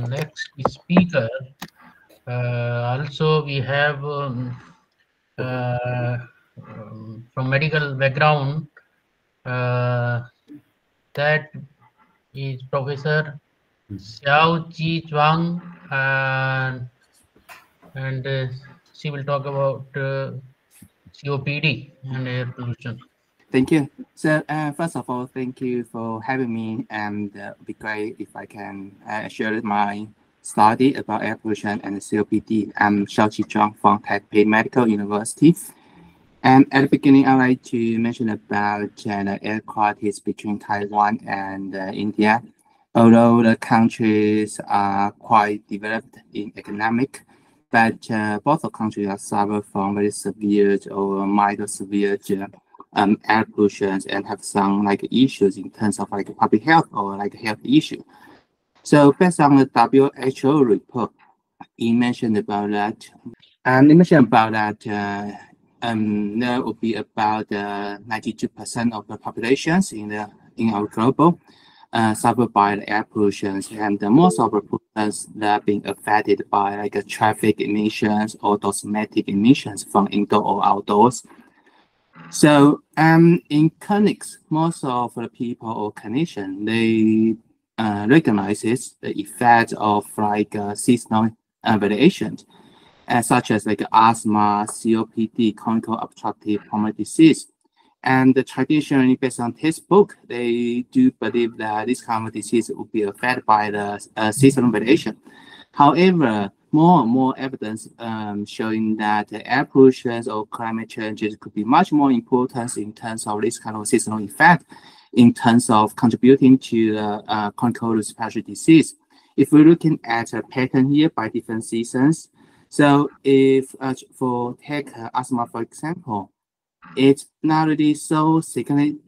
next speaker. Also, we have from medical background. Uh, that is Professor Hsiao-Chi Chuang, and she will talk about COPD and air pollution. Thank you. So first of all, thank you for having me, and it'd be great if I can share my study about air pollution and COPD. I'm Hsiao-Chi Chuang from Taipei Medical University. And at the beginning, I'd like to mention about the air quality between Taiwan and India. Although the countries are quite developed in economic, but both the countries are suffer from very severe or mild severe air pollution and have some like issues in terms of like public health or like health issue. So based on the WHO report, it mentioned about that. There will be about 92% of the populations in our global suffered by the air pollution, and most of the pollutants that are being affected by like traffic emissions or domestic emissions from indoor or outdoors. So in clinics, most of the people or clinicians, they recognizes the effect of like seasonal variations, such as like asthma, COPD, chronic obstructive pulmonary disease. And traditionally, based on textbook, they do believe that this kind of disease will be affected by the seasonal variation. However, more and more evidence showing that air pollution or climate changes could be much more important in terms of this kind of seasonal effect, in terms of contributing to the chronic respiratory disease. If we're looking at a pattern here by different seasons, so if for take asthma, for example, it's not really so significantly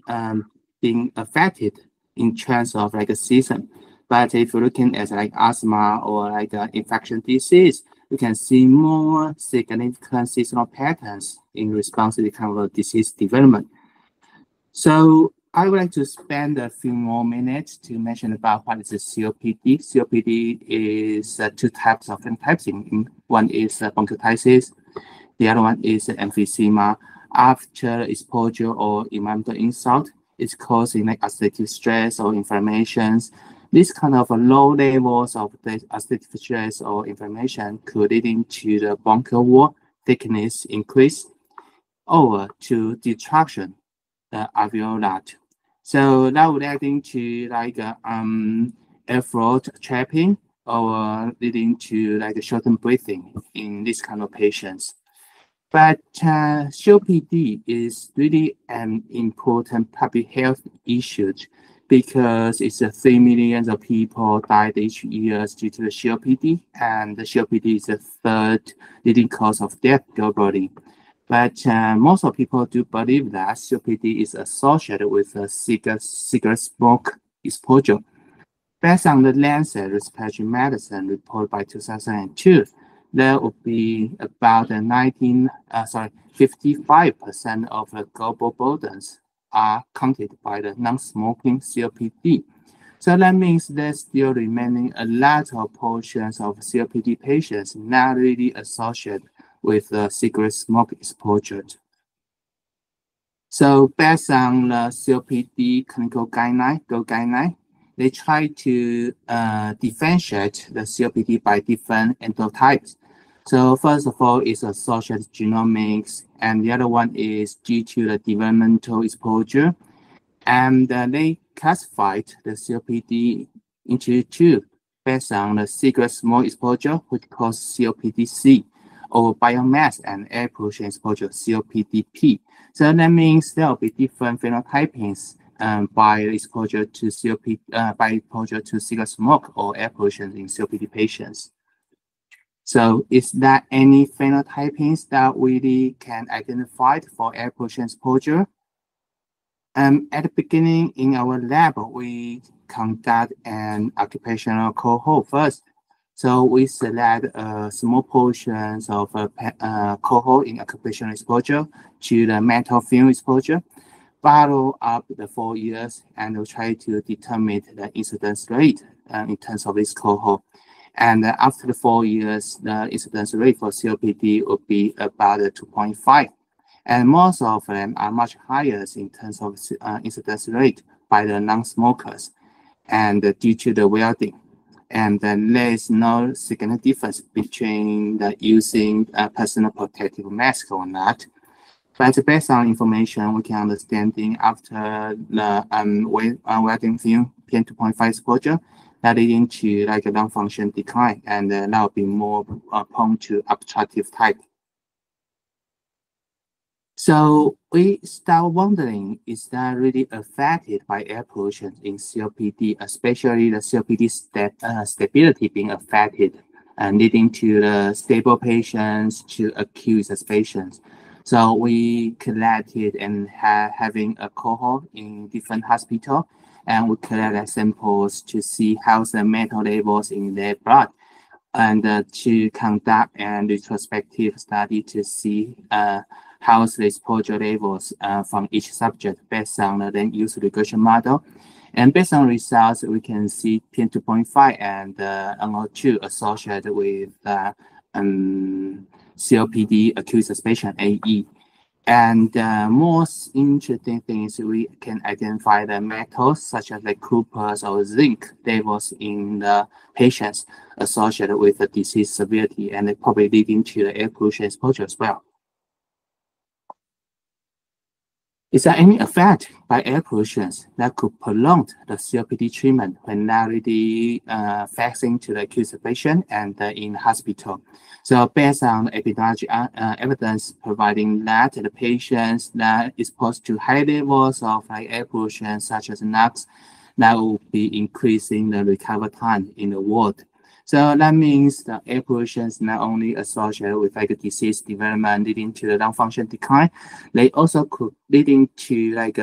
being affected in terms of like a season. But if you're looking at like asthma or like infection disease, you can see more significant seasonal patterns in response to the kind of disease development. So I would like to spend a few more minutes to mention about what is a COPD. COPD is two types of phenotypes. One is bronchitis, the other one is emphysema. After exposure or environmental insult, it's causing like oxidative stress or inflammations. This kind of low levels of the oxidative stress or inflammation could lead to the bronchial wall thickness increase or to destruction the alveoli. So that would lead to like airflow trapping or leading to like shortened breathing in this kind of patients. But COPD is really an important public health issue because it's 3 million of people died each year due to the COPD, and the COPD is the third leading cause of death globally. But most of people do believe that COPD is associated with cigarette smoke exposure. Based on the Lancet Respiratory Medicine report by 2002, there would be about 55% of the global burdens are counted by the non-smoking COPD. So that means there's still remaining a lot of portions of COPD patients not really associated with the cigarette smoke exposure. So based on the COPD clinical guideline, they try to differentiate the COPD by different endotypes. So first of all, it's associated genomics, and the other one is due to the developmental exposure. And they classified the COPD into two based on the cigarette smoke exposure, which causes COPD-C, or biomass and air pollution exposure, COPD-P. So that means there will be different phenotypings by exposure to cigarette smoke or air pollution in COPD patients. So is there any phenotypings that we can identify for air pollution exposure? At the beginning in our lab, we conduct an occupational cohort first. So we select small portions of a cohort in occupational exposure to the metal film exposure, follow up the 4 years, and we'll try to determine the incidence rate in terms of this cohort. And after the 4 years, the incidence rate for COPD would be about 2.5. And most of them are much higher in terms of incidence rate by the non-smokers, and due to the welding. And then there is no significant difference between the using a personal protective mask or not. But based on information, we can understanding after the welding film PM2.5 exposure, that leading to like a lung function decline, and that will be more prone to obstructive type. So we start wondering, is that really affected by air pollution in COPD, especially the COPD stability being affected, leading to the stable patients to acute patients. So we collected and having a cohort in different hospitals, and we collect samples to see how the metal levels in their blood, and to conduct a retrospective study to see how the exposure levels from each subject based on the then use regression model. And based on results, we can see PM2.5 and NO2 associated with COPD acute suspicion AE. And the most interesting thing is we can identify the metals such as like copper or zinc levels in the patients associated with the disease severity, and probably leading to the air pollution exposure as well. Is there any effect by air pollution that could prolong the COPD treatment when not really facing to the acute patient and in hospital? So based on epidemiology evidence providing that the patients that exposed to high levels of air pollution such as NOx, that will be increasing the recovery time in the ward. So that means the air pollution is not only associated with like a disease development leading to the lung function decline, they also could leading to like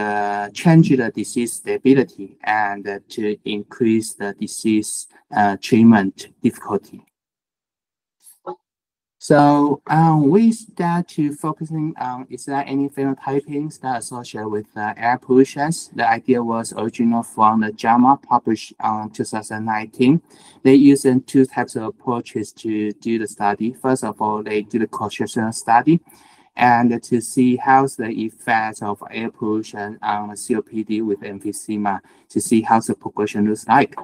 change the disease stability and to increase the disease treatment difficulty. So we start to focusing on, is there any phenotypings that are associated with air pollution? The idea was original from the JAMA published on 2019. They used two types of approaches to do the study. First of all, they do the cross-sectional study and to see how's the effect of air pollution on COPD with emphysema, to see how the progression looks like.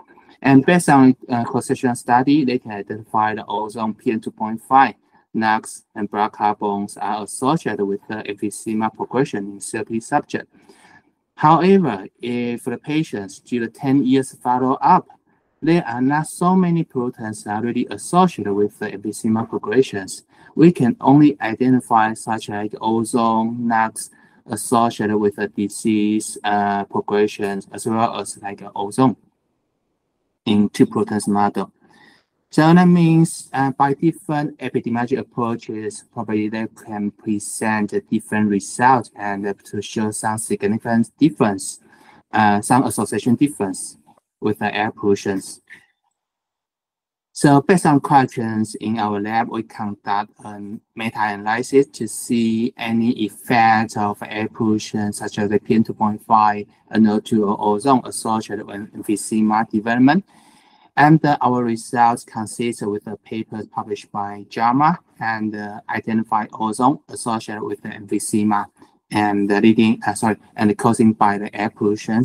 And based on cross-sectional study, they can identify the ozone PM2.5, NOx, and black carbons are associated with the emphysema progression in COPD subject. However, if the patients do the 10 years follow-up, there are not so many pollutants that are really associated with the emphysema progressions. We can only identify such like ozone, NOx associated with the disease progressions, as well as like ozone in two pollutants model. So that means by different epidemiology approaches, probably they can present different results and to show some significant difference, some association difference with the air pollution. So based on questions in our lab, we conduct a meta-analysis to see any effect of air pollution such as the PM2.5, NO2, or ozone associated with emphysema development. And our results consist with the papers published by JAMA and identify ozone associated with the emphysema and and causing by the air pollution.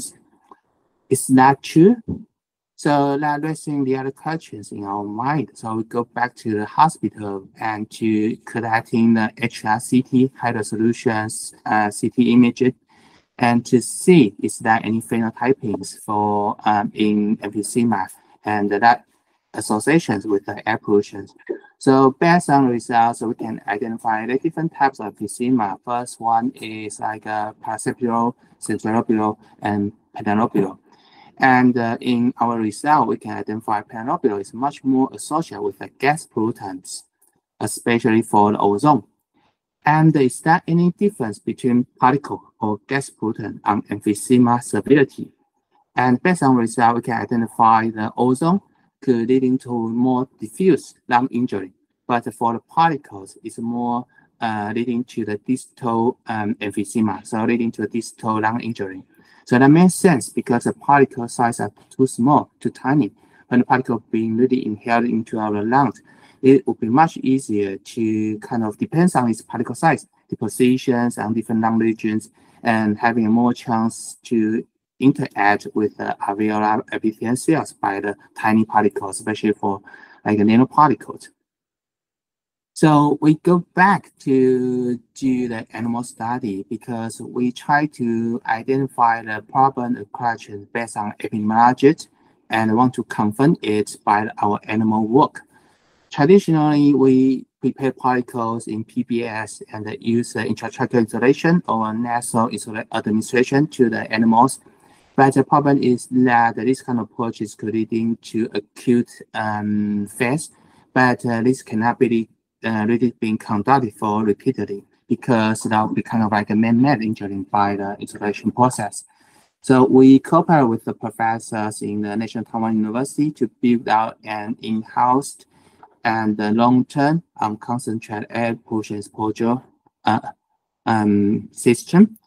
Is that true? So that raising the other questions in our mind. So we go back to the hospital and to collecting the HRCT, high resolution CT images, and to see is there any phenotypings for in emphysema and that associations with the air pollution. So based on results, we can identify the different types of emphysema. First one is like paracepular, centrilobular, and pentalobular. And in our result, we can identify pentalobular is much more associated with the gas pollutants, especially for the ozone. And is there any difference between particle or gas pollutant on emphysema severity? And based on result, we can identify the ozone could leading to more diffuse lung injury, but for the particles, it's more leading to the distal emphysema, so leading to a distal lung injury. So that makes sense because the particle size are too small, too tiny, when the particle being really inhaled into our lungs, it would be much easier to kind of depends on its particle size, the positions and different lung regions, and having a more chance to interact with the alveolar epithelial cells by the tiny particles, especially for like nanoparticles. So we go back to do the animal study because we try to identify the problem of question based on epidemiology and want to confirm it by our animal work. Traditionally, we prepare particles in PBS and use intratracheal insulation or nasal administration to the animals. But the problem is that this kind of approach is leading to acute phase, but this cannot be really being conducted for repeatedly because that would be kind of like a man-made injury by the insulation process. So we cooperate with the professors in the National Taiwan University to build out an in-house and long-term concentrated air pollution exposure system.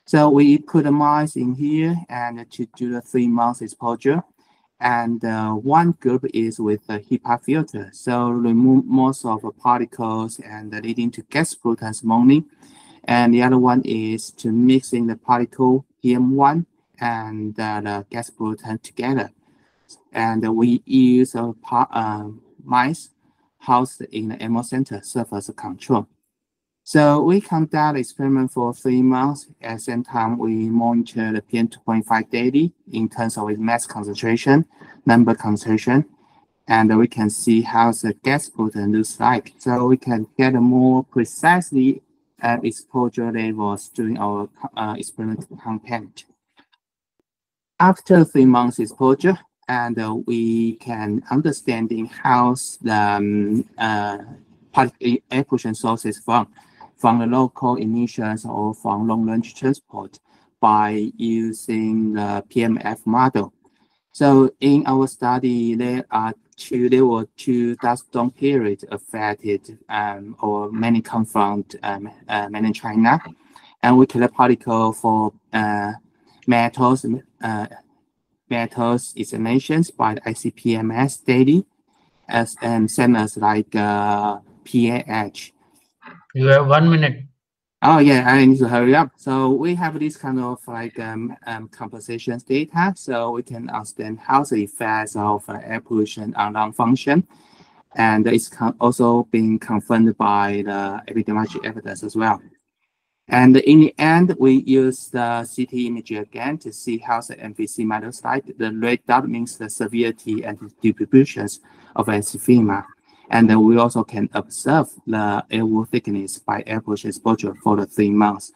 So we put the mice in here and to do the 3 months exposure. And one group is with a HEPA filter. So remove most of the particles and leading to gas pollutants only. And the other one is to mixing the particle PM1 and the gas pollutant together. And we use mice housed in the animal center serve as a control. So we conduct experiment for 3 months. At the same time, we monitor the PM2.5 daily in terms of its mass concentration, number concentration, and we can see how the gas pollutant looks like. So we can get a more precisely exposure levels during our experimental campaign. After 3 months exposure, and we can understanding how the air pollution sources from the local emissions or from long-range transport by using the PMF model. So in our study, there were 2 dust storm periods affected, or many come from mainland China, and we collect particle for metals examinations by the ICP-MS daily, same as like PAH. You have 1 minute. Oh yeah, I need to hurry up. So we have this kind of like compositions data, so we can understand how the effects of air pollution on lung function, and it's also being confirmed by the epidemiologic evidence as well. And in the end, we use the CT image again to see how the MVC might look like. The red dot means the severity and distributions of emphysema. And we also can observe the air wall thickness by air pollution exposure for the 3 months.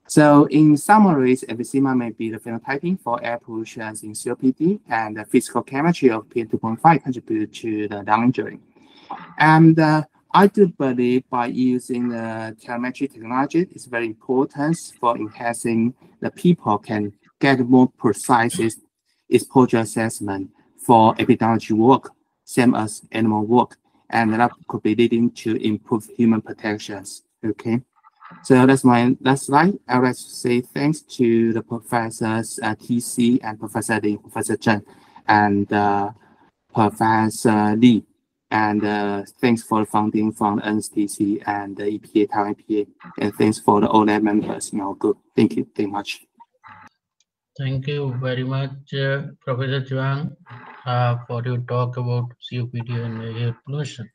So in summary, emphysema may be the phenotyping for air pollution in COPD, and the physical chemistry of PM2.5 contribute to the lung injury. And I do believe by using the telemetry technology is very important for enhancing the people can get more precise exposure assessment for epidemiology work, same as animal work, and that could be leading to improved human protections. Okay, so that's my last slide. I would like to say thanks to the professors TC and Professor Li, Professor Chen, and Professor Li. And thanks for the funding from the NSTC and the EPA, Taiwan EPA, and thanks for the OLAB members in our group. Thank you very much. Thank you very much, Professor Chuang, for your talk about COPD and air pollution.